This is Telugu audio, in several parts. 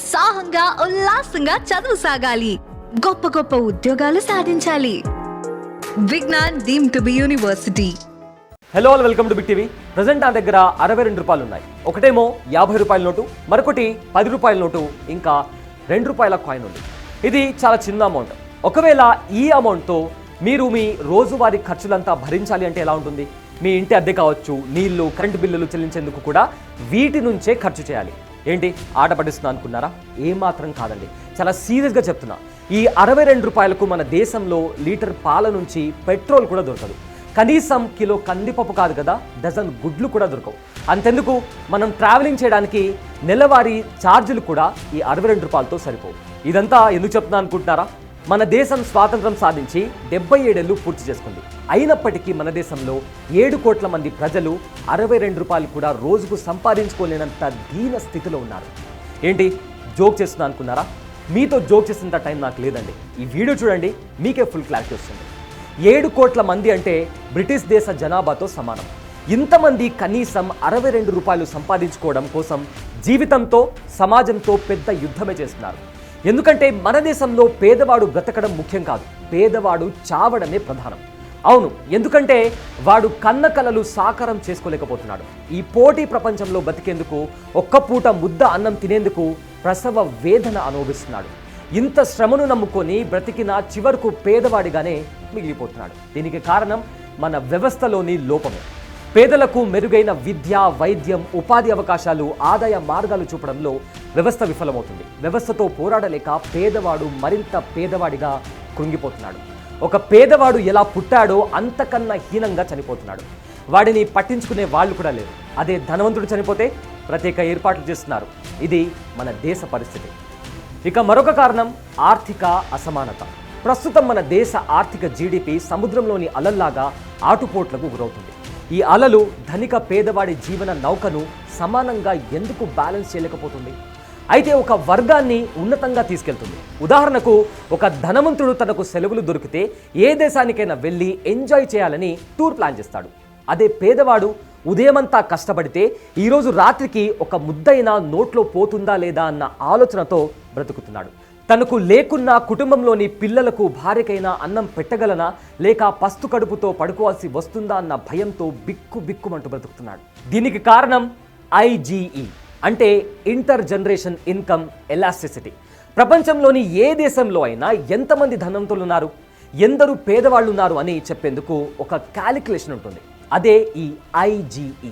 ఉత్సాహంగా ఉల్లాసంగా చదువు సాగాలి, గొప్ప గొప్ప ఉద్యోగాలు సాధించాలి. Vignan deemed to be university. Hello all, welcome to Big TV. Present నా దగ్గర 62 రూపాయలు ఉన్నాయి. ఒకటేమో 50 రూపాయల నోటు, మరొకటి 10 రూపాయల నోటు, ఇంకా 2 రూపాయల కాయిన్ ఉంది. ఇది చాలా చిన్న అమౌంట్. ఒకవేళ ఈ అమౌంట్తో మీరు మీ రోజువారీ ఖర్చులంతా భరించాలి అంటే ఎలా ఉంటుంది? మీ ఇంటి అద్దె కావచ్చు, నీళ్లు, కరెంటు బిల్లులు చెల్లించేందుకు కూడా వీటి నుంచే ఖర్చు చేయాలి. ఏంటి ఆట పట్టిస్తున్నా అనుకున్నారా? ఏమాత్రం కాదండి, చాలా సీరియస్గా చెప్తున్నా. ఈ 62 రూపాయలకు మన దేశంలో లీటర్ పాల నుంచి పెట్రోల్ కూడా దొరకదు. కనీసం కిలో కందిపప్పు కాదు కదా, డజన్ గుడ్లు కూడా దొరకవు. అంతెందుకు, మనం ట్రావెలింగ్ చేయడానికి నెలవారీ ఛార్జీలు కూడా ఈ 62 రూపాయలతో సరిపోవు. ఇదంతా ఎందుకు చెప్తున్నా అనుకుంటున్నారా? మన దేశం స్వాతంత్రం సాధించి 77 ఏళ్ళు పూర్తి చేసుకుంది. అయినప్పటికీ మన దేశంలో 7 కోట్ల మంది ప్రజలు 62 రూపాయలు కూడా రోజుకు సంపాదించుకోలేనంత దీన స్థితిలో ఉన్నారు. ఏంటి జోక్ చేస్తున్నా అనుకున్నారా? మీతో జోక్ చేసేంత టైం నాకు లేదండి. ఈ వీడియో చూడండి, మీకే ఫుల్ క్లారిటీ వస్తుంది. 7 కోట్ల మంది అంటే బ్రిటిష్ దేశ జనాభాతో సమానం. ఇంతమంది కనీసం 62 రూపాయలు సంపాదించుకోవడం కోసం జీవితంతో, సమాజంతో పెద్ద యుద్ధమే చేస్తున్నారు. ఎందుకంటే మన దేశంలో పేదవాడు బ్రతకడం ముఖ్యం కాదు, పేదవాడు చావడమే ప్రధానం. అవును, ఎందుకంటే వాడు కన్న కలలు సాకారం చేసుకోలేకపోతున్నాడు. ఈ పోటీ ప్రపంచంలో బతికేందుకు, ఒక్క పూట ముద్ద అన్నం తినేందుకు ప్రసవ వేదన అనుభవిస్తున్నాడు. ఇంత శ్రమను నమ్ముకొని బ్రతికిన చివరకు పేదవాడిగానే మిగిలిపోతున్నాడు. దీనికి కారణం మన వ్యవస్థలోని లోపమే. పేదలకు మెరుగైన విద్య, వైద్యం, ఉపాధి అవకాశాలు, ఆదాయ మార్గాలు చూపడంలో వ్యవస్థ విఫలమవుతుంది. వ్యవస్థతో పోరాడలేక పేదవాడు మరింత పేదవాడిగా కృంగిపోతున్నాడు. ఒక పేదవాడు ఎలా పుట్టాడో అంతకన్నా హీనంగా చనిపోతున్నాడు. వాడిని పట్టించుకునే వాళ్ళు కూడా లేరు. అదే ధనవంతుడు చనిపోతే ప్రత్యేక ఏర్పాట్లు చేస్తున్నారు. ఇది మన దేశ పరిస్థితి. ఇక మరొక కారణం ఆర్థిక అసమానత. ప్రస్తుతం మన దేశ ఆర్థిక జీడిపి సముద్రంలోని అలల్లాగా ఆటుపోట్లకు గురవుతుంది. ఈ అలలు ధనిక పేదవాడి జీవన నౌకను సమానంగా ఎందుకు బ్యాలెన్స్ చేయలేకపోతుంది? అయితే ఒక వర్గాన్ని ఉన్నతంగా తీసుకెళ్తుంది. ఉదాహరణకు, ఒక ధనవంతుడు తనకు సెలవులు దొరికితే ఏ దేశానికైనా వెళ్ళి ఎంజాయ్ చేయాలని టూర్ ప్లాన్ చేస్తాడు. అదే పేదవాడు ఉదయమంతా కష్టపడితే ఈరోజు రాత్రికి ఒక ముద్దైనా నోట్లో పోతుందా లేదా అన్న ఆలోచనతో బ్రతుకుతున్నాడు. తనకు లేకున్నా కుటుంబంలోని పిల్లలకు, భార్యకైనా అన్నం పెట్టగలనా, లేక పస్తు కడుపుతో పడుకోవాల్సి వస్తుందా అన్న భయంతో బిక్కుమంటూ బ్రతుకుతున్నాడు. దీనికి కారణం IGE అంటే ఇంటర్ జనరేషన్ ఇన్కమ్ ఎలాస్టిసిటీ. ప్రపంచంలోని ఏ దేశంలో అయినా ఎంతమంది ధనవంతులు ఉన్నారు, ఎందరు పేదవాళ్ళు ఉన్నారు అని చెప్పేందుకు ఒక క్యాలిక్యులేషన్ ఉంటుంది. అదే ఈ IGE.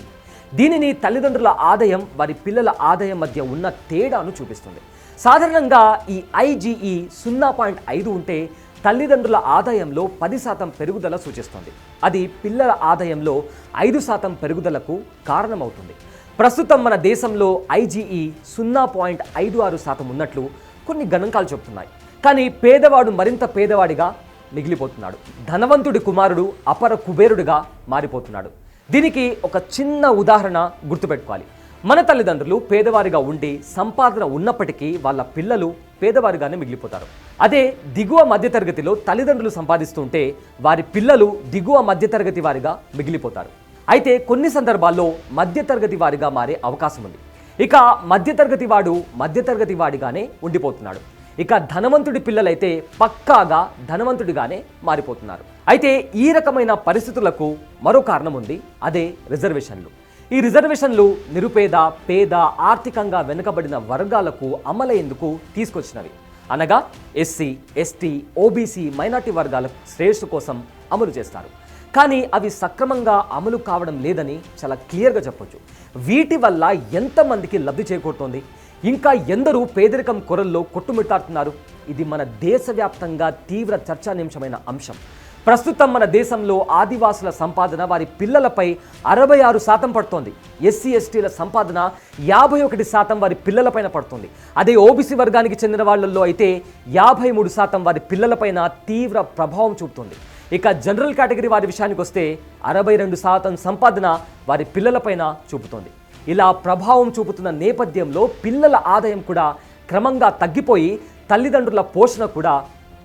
దీనిని తల్లిదండ్రుల ఆదాయం, వారి పిల్లల ఆదాయం మధ్య ఉన్న తేడాను చూపిస్తుంది. సాధారణంగా ఈ IGE 0.5 ఉంటే తల్లిదండ్రుల ఆదాయంలో 10% పెరుగుదల సూచిస్తుంది. అది పిల్లల ఆదాయంలో 5% పెరుగుదలకు కారణమవుతుంది. ప్రస్తుతం మన దేశంలో IGE 0.56% ఉన్నట్లు కొన్ని గణాంకాలు చెబుతున్నాయి. కానీ పేదవాడు మరింత పేదవాడిగా మిగిలిపోతున్నాడు. ధనవంతుడి కుమారుడు అపర కుబేరుడిగా మారిపోతున్నాడు. దీనికి ఒక చిన్న ఉదాహరణ గుర్తుపెట్టుకోవాలి. మన తల్లిదండ్రులు పేదవారిగా ఉండి సంపాదన ఉన్నప్పటికీ వాళ్ళ పిల్లలు పేదవారిగానే మిగిలిపోతారు. అదే దిగువ మధ్యతరగతిలో తల్లిదండ్రులు సంపాదిస్తుంటే వారి పిల్లలు దిగువ మధ్యతరగతి వారిగా మిగిలిపోతారు. అయితే కొన్ని సందర్భాల్లో మధ్యతరగతి వారిగా మారే అవకాశం ఉంది. ఇక మధ్యతరగతి వాడు మధ్యతరగతి వాడిగానే ఉండిపోతున్నాడు. ఇక ధనవంతుడి పిల్లలైతే పక్కాగా ధనవంతుడిగానే మారిపోతున్నారు. అయితే ఈ రకమైన పరిస్థితులకు మరో కారణం ఉంది, అదే రిజర్వేషన్లు. ఈ రిజర్వేషన్లు నిరుపేద, పేద, ఆర్థికంగా వెనుకబడిన వర్గాలకు అమలయ్యేందుకు తీసుకొచ్చినవి. అనగా SC, ST, OBC, మైనార్టీ వర్గాల శ్రేయస్సు కోసం అమలు చేస్తారు. కానీ అవి సక్రమంగా అమలు కావడం లేదని చాలా క్లియర్గా చెప్పొచ్చు. వీటి వల్ల ఎంతమందికి లబ్ధి చేకూరుతోంది, ఇంకా ఎందరూ పేదరికం కొరల్లో కొట్టుమిట్టాడుతున్నారు? ఇది మన దేశవ్యాప్తంగా తీవ్ర చర్చానీయాంశమైన అంశం. ప్రస్తుతం మన దేశంలో ఆదివాసుల సంపాదన వారి పిల్లలపై 66% పడుతోంది. SC, STల సంపాదన 51% వారి పిల్లలపైన పడుతుంది. అదే OBC వర్గానికి చెందిన వాళ్ళల్లో అయితే 53% వారి పిల్లలపైన తీవ్ర ప్రభావం చూపుతుంది. ఇక జనరల్ కేటగిరీ వారి విషయానికి వస్తే 62% సంపాదన వారి పిల్లలపైన చూపుతోంది. ఇలా ప్రభావం చూపుతున్న నేపథ్యంలో పిల్లల ఆదాయం కూడా క్రమంగా తగ్గిపోయి తల్లిదండ్రుల పోషణ కూడా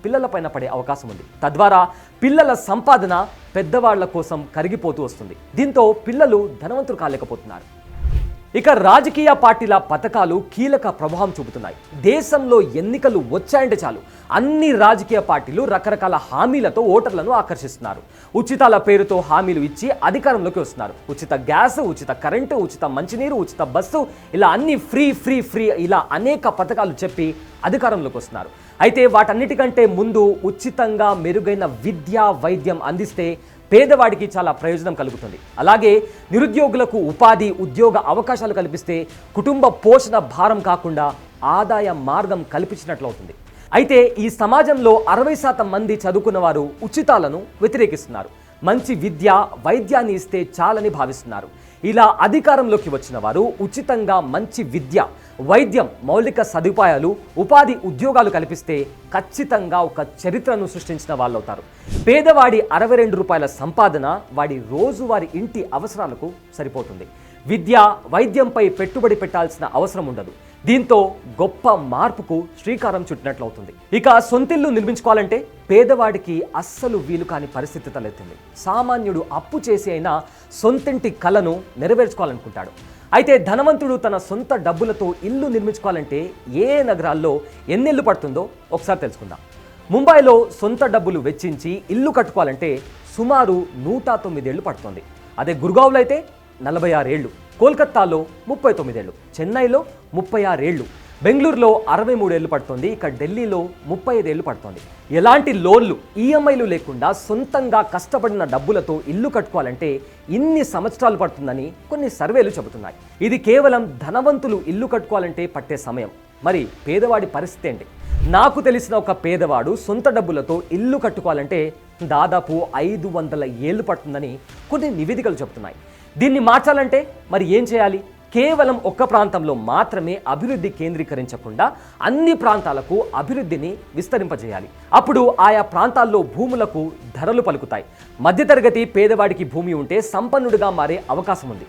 పిల్లలపైన పడే అవకాశం ఉంది. తద్వారా పిల్లల సంపాదన పెద్దవాళ్ల కోసం కరిగిపోతూ వస్తుంది. దీంతో పిల్లలు ధనవంతులు కాలేకపోతున్నారు. ఇక రాజకీయ పార్టీల పథకాలు కీలక ప్రభావం చూపుతున్నాయి. దేశంలో ఎన్నికలు వచ్చాయంటే చాలు అన్ని రాజకీయ పార్టీలు రకరకాల హామీలతో ఓటర్లను ఆకర్షిస్తున్నారు. ఉచితాల పేరుతో హామీలు ఇచ్చి అధికారంలోకి వస్తున్నారు. ఉచిత గ్యాస్, ఉచిత కరెంటు, ఉచిత మంచినీరు, ఉచిత బస్సు, ఇలా అన్ని ఫ్రీ ఇలా అనేక పథకాలు చెప్పి అధికారంలోకి వస్తున్నారు. అయితే వాటన్నిటికంటే ముందు ఉచితంగా మెరుగైన విద్య, వైద్యం అందిస్తే పేదవాడికి చాలా ప్రయోజనం కలుగుతుంది. అలాగే నిరుద్యోగులకు ఉపాధి, ఉద్యోగ అవకాశాలు కల్పిస్తే కుటుంబ పోషణ భారం కాకుండా ఆదాయ మార్గం కల్పించినట్లవుతుంది. అయితే ఈ సమాజంలో 60% మంది చదువుకున్న వారు ఉచితాలను వ్యతిరేకిస్తున్నారు. మంచి విద్య, వైద్యాన్ని ఇస్తే చాలని భావిస్తున్నారు. ఇలా అధికారంలోకి వచ్చిన వారు ఉచితంగా మంచి విద్య, వైద్యం, మౌలిక సదుపాయాలు, ఉపాధి, ఉద్యోగాలు కల్పిస్తే ఖచ్చితంగా ఒక చరిత్రను సృష్టించిన వాళ్ళవుతారు. పేదవాడి 62 రూపాయల సంపాదన వాడి రోజువారి ఇంటి అవసరాలకు సరిపోతుంది. విద్య, వైద్యంపై పెట్టుబడి పెట్టాల్సిన అవసరం ఉండదు. దీంతో గొప్ప మార్పుకు శ్రీకారం చుట్టినట్లవుతుంది. ఇక సొంతిల్లు నిర్మించుకోవాలంటే పేదవాడికి అస్సలు వీలు కాని పరిస్థితి తలెత్తింది. సామాన్యుడు అప్పు చేసి అయినా సొంతింటి కలను నెరవేర్చుకోవాలనుకుంటాడు. అయితే ధనవంతుడు తన సొంత డబ్బులతో ఇల్లు నిర్మించుకోవాలంటే ఏ నగరాల్లో ఎన్నేళ్లు పడుతుందో ఒకసారి తెలుసుకుందాం. ముంబైలో సొంత డబ్బులు వెచ్చించి ఇల్లు కట్టుకోవాలంటే సుమారు 109 ఏళ్లు పడుతుంది. అదే గుర్గావ్లో అయితే 46 ఏళ్ళు, కోల్కతాలో 39 ఏళ్ళు, చెన్నైలో 36 ఏళ్ళు, బెంగళూరులో 63 ఏళ్ళు పడుతుంది. ఇక ఢిల్లీలో 35 ఏళ్ళు పడుతుంది. ఎలాంటి లోన్లు, ఈఎంఐలు లేకుండా సొంతంగా కష్టపడిన డబ్బులతో ఇల్లు కట్టుకోవాలంటే ఇన్ని సంవత్సరాలు పడుతుందని కొన్ని సర్వేలు చెబుతున్నాయి. ఇది కేవలం ధనవంతులు ఇల్లు కట్టుకోవాలంటే పట్టే సమయం. మరి పేదవాడి పరిస్థితి ఏంటి? నాకు తెలిసిన ఒక పేదవాడు సొంత డబ్బులతో ఇల్లు కట్టుకోవాలంటే దాదాపు 500 ఏళ్ళు పడుతుందని కొన్ని నివేదికలు చెబుతున్నాయి. దీన్ని మార్చాలంటే మరి ఏం చేయాలి? కేవలం ఒక్క ప్రాంతంలో మాత్రమే అభివృద్ధి కేంద్రీకరించకుండా అన్ని ప్రాంతాలకు అభివృద్ధిని విస్తరింపజేయాలి. అప్పుడు ఆయా ప్రాంతాల్లో భూములకు ధరలు పలుకుతాయి. మధ్యతరగతి పేదవాడికి భూమి ఉంటే సంపన్నుడిగా మారే అవకాశం ఉంది.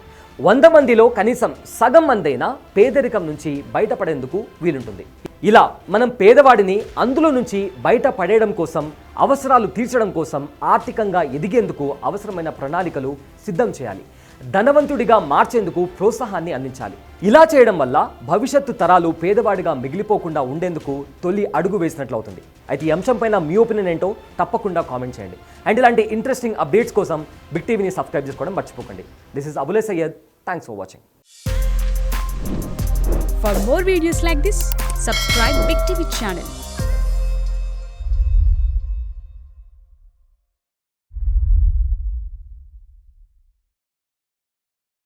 100 మందిలో కనీసం సగం మందైనా పేదరికం నుంచి బయటపడేందుకు వీలుంటుంది. ఇలా మనం పేదవాడిని అందులో నుంచి బయటపడేయడం కోసం, అవసరాలు తీర్చడం కోసం, ఆర్థికంగా ఎదిగేందుకు అవసరమైన ప్రణాళికలు సిద్ధం చేయాలి. ధనవంతుడిగా మార్చేందుకు ప్రోత్సాహాన్ని అందించాలి. ఇలా చేయడం వల్ల భవిష్యత్తు తరాలు పేదవాడిగా మిగిలిపోకుండా ఉండేందుకు తొలి అడుగు వేసినట్లవుతుంది. అయితే ఈ అంశంపైన మీ ఒపీనియన్ ఏంటో తప్పకుండా కామెంట్ చేయండి. అండ్ ఇలాంటి ఇంట్రెస్టింగ్ అప్డేట్స్ కోసం బిగ్ టీవీని సబ్స్క్రైబ్ చేసుకోవడం మర్చిపోకండి. This is Abule Syed. Thanks for watching. For more videos like this, subscribe Big TV channel.